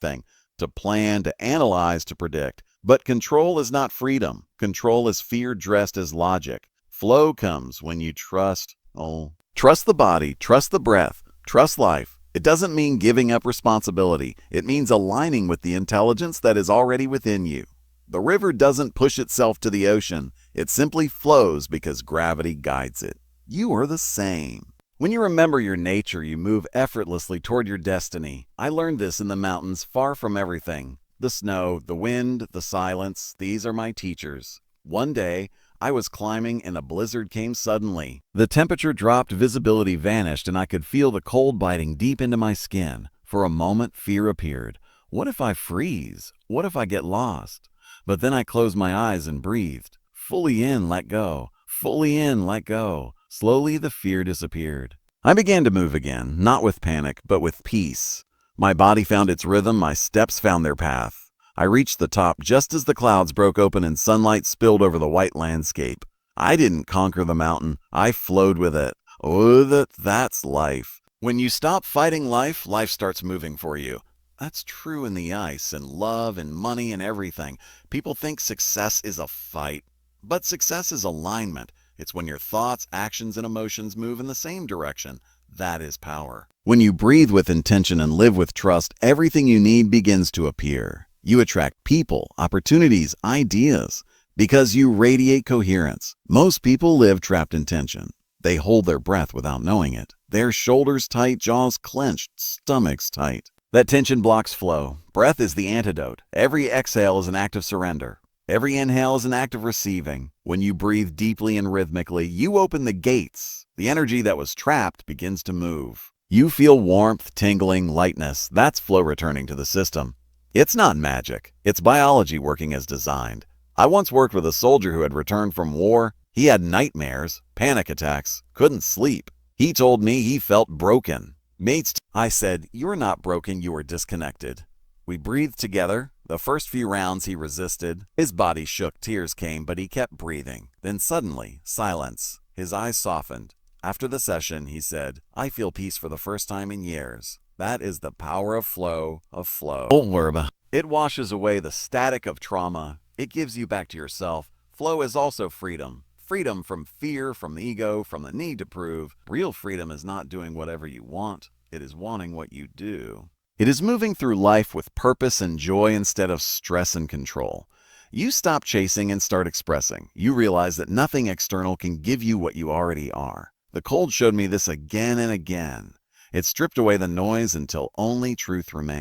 thing, to plan, to analyze, to predict. But control is not freedom. Control is fear dressed as logic. Flow comes when you trust the body, trust the breath, trust life. It doesn't mean giving up responsibility. It means aligning with the intelligence that is already within you. The river doesn't push itself to the ocean. It simply flows because gravity guides it. You are the same. When you remember your nature, you move effortlessly toward your destiny. I learned this in the mountains, far from everything. The snow, the wind, the silence, these are my teachers. One day, I was climbing and a blizzard came suddenly. The temperature dropped, visibility vanished, and I could feel the cold biting deep into my skin. For a moment, fear appeared. What if I freeze? What if I get lost? But then I closed my eyes and breathed. Fully in, let go. Fully in, let go. Slowly, the fear disappeared. I began to move again, not with panic, but with peace. My body found its rhythm, my steps found their path. I reached the top just as the clouds broke open and sunlight spilled over the white landscape. I didn't conquer the mountain, I flowed with it. Oh, that's life. When you stop fighting life, life starts moving for you. That's true in the ice, and love, and money, and everything. People think success is a fight, but success is alignment. It's when your thoughts, actions, and emotions move in the same direction. That is power. When you breathe with intention and live with trust, everything you need begins to appear. You attract people, opportunities, ideas, because you radiate coherence. Most people live trapped in tension. They hold their breath without knowing it. Their shoulders tight, jaws clenched, stomachs tight. That tension blocks flow. Breath is the antidote. Every exhale is an act of surrender. Every inhale is an act of receiving. When you breathe deeply and rhythmically, you open the gates. The energy that was trapped begins to move. You feel warmth, tingling, lightness. That's flow returning to the system. It's not magic. It's biology working as designed. I once worked with a soldier who had returned from war. He had nightmares, panic attacks, couldn't sleep. He told me he felt broken. I said, "You're not broken, you are disconnected." We breathed together. The first few rounds he resisted. His body shook, tears came, but he kept breathing. Then suddenly, silence. His eyes softened. After the session, he said, "I feel peace for the first time in years." That is the power of flow, It washes away the static of trauma. It gives you back to yourself. Flow is also freedom. Freedom from fear, from ego, from the need to prove. Real freedom is not doing whatever you want. It is wanting what you do. It is moving through life with purpose and joy instead of stress and control. You stop chasing and start expressing. You realize that nothing external can give you what you already are. The cold showed me this again and again. It stripped away the noise until only truth remained.